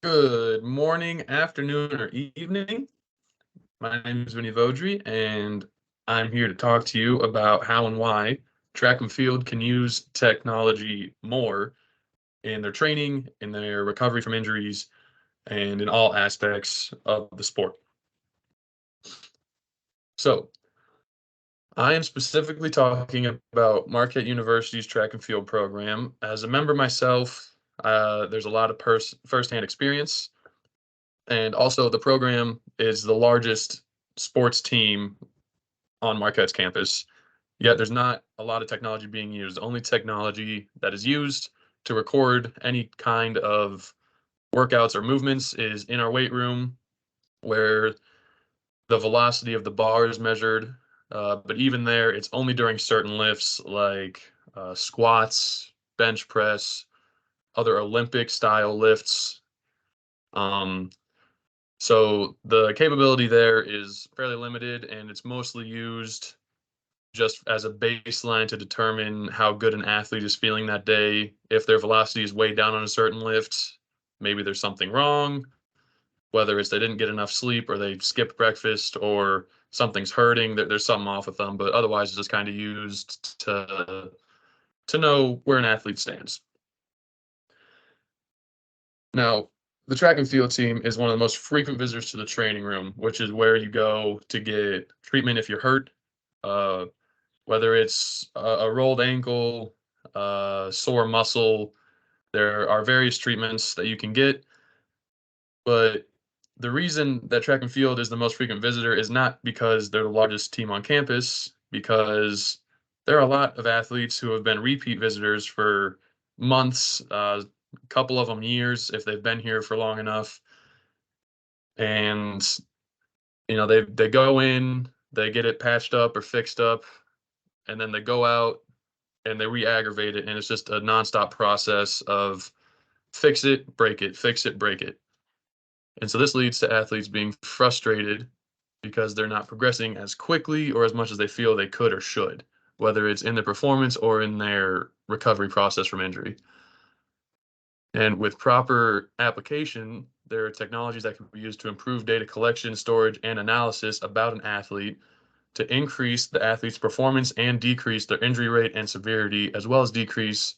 Good morning, afternoon, or evening. My name is Vinny Vodri, and I'm here to talk to you about how and why track and field can use technology more in their training, in their recovery from injuries, and in all aspects of the sport. So, I am specifically talking about Marquette University's track and field program. As a member myself, there's a lot of firsthand experience. And also, the program is the largest sports team on Marquette's campus. Yet there's not a lot of technology being used. The only technology that is used to record any kind of workouts or movements is in our weight room, where the velocity of the bar is measured. But even there, it's only during certain lifts like squats, bench press, other Olympic style lifts. Um, So the capability there is fairly limited, and it's mostly used just as a baseline to determine how good an athlete is feeling that day. If their velocity is way down on a certain lift, maybe there's something wrong, whether it's they didn't get enough sleep or they skipped breakfast or something's hurting, there's something off with them. But otherwise, it's just kind of used to know where an athlete stands. Now, the track and field team is one of the most frequent visitors to the training room, which is where you go to get treatment if you're hurt, uh, whether it's a rolled ankle, sore muscle. There are various treatments that you can get, but the reason that track and field is the most frequent visitor is not because they're the largest team on campus, because there are a lot of athletes who have been repeat visitors for months, a couple of them years if they've been here for long enough. And they go in, they get it patched up or fixed up, and then they go out and they re-aggravate it, and it's just a nonstop process of fix it, break it, fix it, break it. And so this leads to athletes being frustrated because they're not progressing as quickly or as much as they feel they could or should, whether it's in their performance or in their recovery process from injury. And with proper application, there are technologies that can be used to improve data collection, storage, and analysis about an athlete to increase the athlete's performance and decrease their injury rate and severity, as well as decrease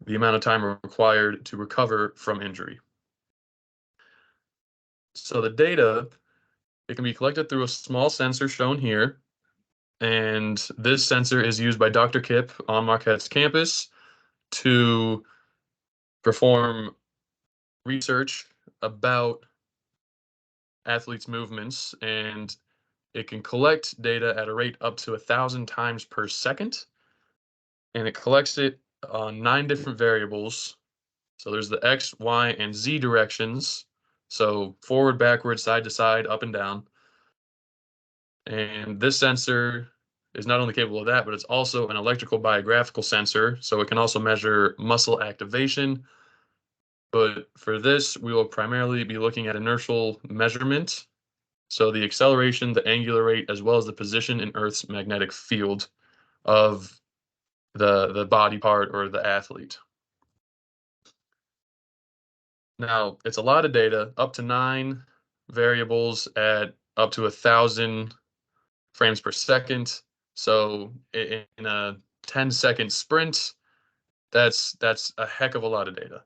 the amount of time required to recover from injury. So the data, it can be collected through a small sensor shown here. And this sensor is used by Dr. Kip on Marquette's campus to perform research about athletes' movements, and it can collect data at a rate up to 1,000 times per second, and it collects it on 9 different variables. So there's the X, Y, and Z directions. So forward, backward, side to side, up and down. And this sensor is not only capable of that, but it's also an electrical biographical sensor. So it can also measure muscle activation. But for this, we will primarily be looking at inertial measurement. So the acceleration, the angular rate, as well as the position in Earth's magnetic field of the body part or the athlete. Now, it's a lot of data, up to 9 variables at up to 1,000 frames per second. So in a 10-second sprint, that's a heck of a lot of data.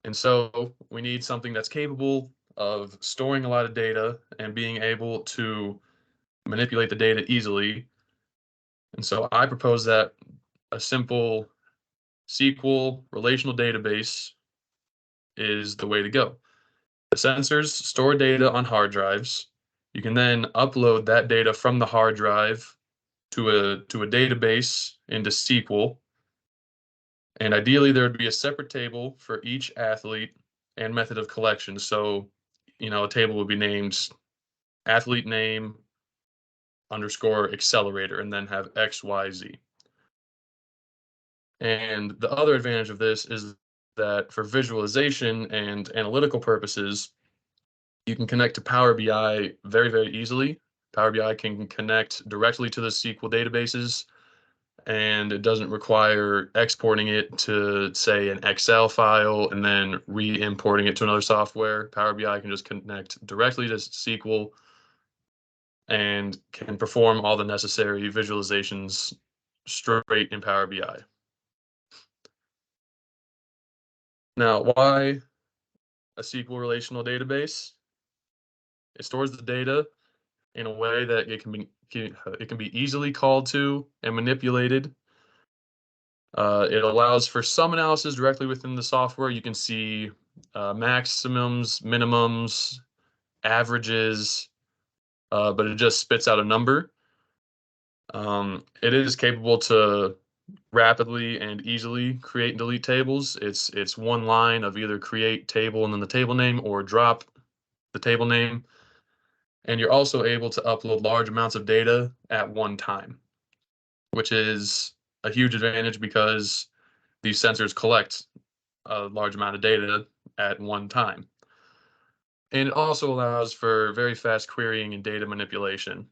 And so we need something that's capable of storing a lot of data and being able to manipulate the data easily. And so I propose that a simple SQL relational database is the way to go. The sensors store data on hard drives. You can then upload that data from the hard drive to a database into SQL. And ideally, there would be a separate table for each athlete and method of collection. So, a table would be named athlete name underscore accelerator and then have XYZ. And the other advantage of this is that for visualization and analytical purposes, you can connect to Power BI very, very easily. Power BI can connect directly to the SQL databases, and it doesn't require exporting it to, say, an Excel file and then re-importing it to another software. Power BI can just connect directly to SQL and can perform all the necessary visualizations straight in Power BI. Now, why a SQL relational database? It stores the data in a way that it can be easily called to and manipulated. It allows for some analysis directly within the software. You can see maximums, minimums, averages, but it just spits out a number. It is capable to rapidly and easily create and delete tables. It's one line of either create table and then the table name or drop the table name. And you're also able to upload large amounts of data at one time, which is a huge advantage because these sensors collect a large amount of data at one time. And it also allows for very fast querying and data manipulation.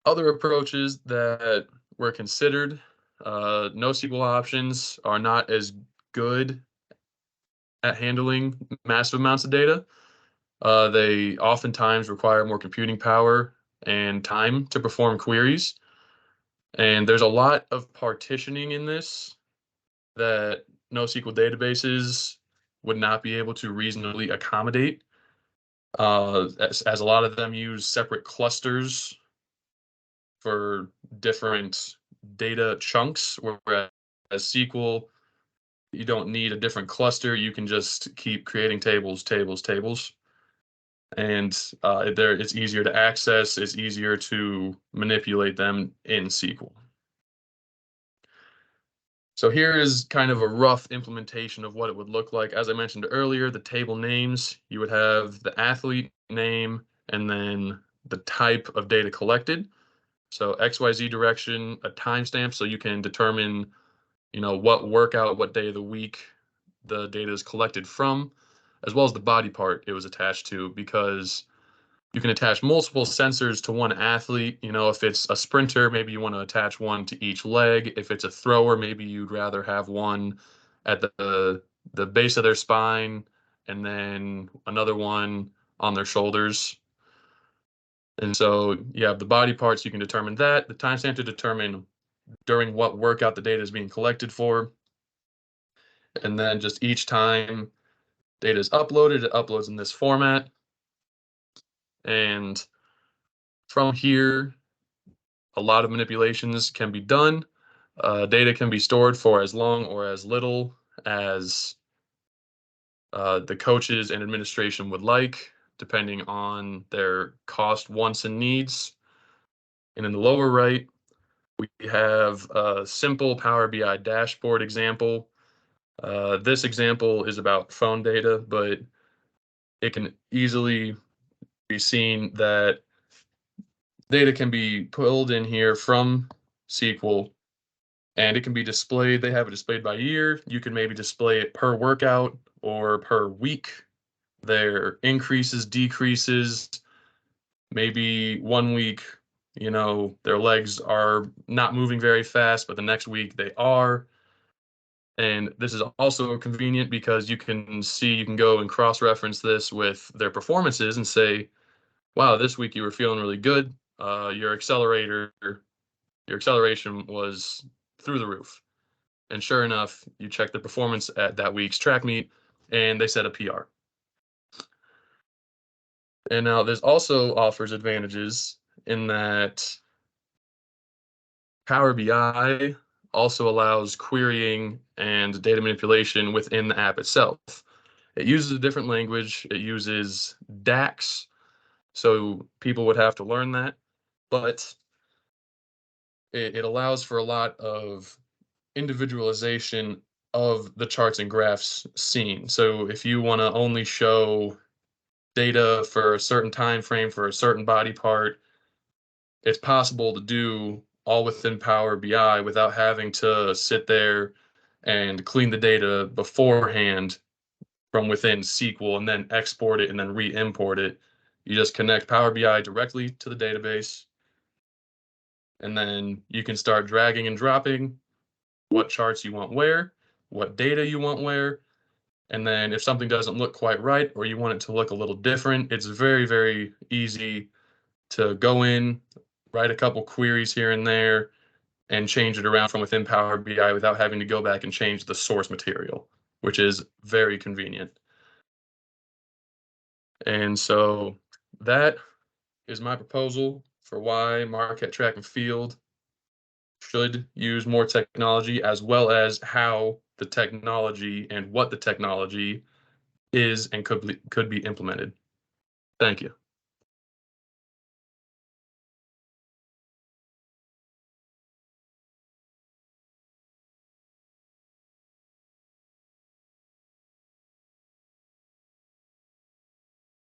Other approaches that were considered, NoSQL options are not as good at handling massive amounts of data. They oftentimes require more computing power and time to perform queries. And there's a lot of partitioning in this that NoSQL databases would not be able to reasonably accommodate, as a lot of them use separate clusters for different data chunks, whereas SQL, you don't need a different cluster. You can just keep creating tables, tables, tables. And it's easier to access, it's easier to manipulate them in SQL. So here is kind of a rough implementation of what it would look like. As I mentioned earlier, the table names, you would have the athlete name and then the type of data collected. So XYZ direction, a timestamp, so you can determine, what workout, what day of the week the data is collected from, as well as the body part it was attached to, because you can attach multiple sensors to one athlete. If it's a sprinter, maybe you want to attach one to each leg. If it's a thrower, maybe you'd rather have one at the base of their spine and then another one on their shoulders. And so you have the body parts, you can determine that, the timestamp to determine during what workout the data is being collected for. And then just each time data is uploaded, it uploads in this format. And from here, a lot of manipulations can be done. Data can be stored for as long or as little as the coaches and administration would like, depending on their cost, wants, and needs. And in the lower right, we have a simple Power BI dashboard example. This example is about phone data, but it can easily be seen that data can be pulled in here from SQL and it can be displayed. They have it displayed by year. You can maybe display it per workout or per week, their increases, decreases. Maybe one week, their legs are not moving very fast, but the next week they are. And this is also convenient because you can go and cross-reference this with their performances and say, wow, this week you were feeling really good. Your acceleration was through the roof. And sure enough, you check the performance at that week's track meet and they set a PR. And now this also offers advantages in that Power BI also allows querying and data manipulation within the app itself. It uses a different language. It uses DAX, so people would have to learn that, but it allows for a lot of individualization of the charts and graphs seen. So if you want to only show data for a certain time frame for a certain body part, it's possible to do all within Power BI without having to sit there and clean the data beforehand from within SQL and then export it and then re-import it. You just connect Power BI directly to the database. and then you can start dragging and dropping what charts you want where, what data you want where, and then if something doesn't look quite right or you want it to look a little different, it's very, very easy to go in, write a couple queries here and there, and change it around from within Power BI without having to go back and change the source material, which is very convenient. And so that is my proposal for why Marquette Track and Field should use more technology, as well as how the technology and what the technology is and could be implemented. Thank you.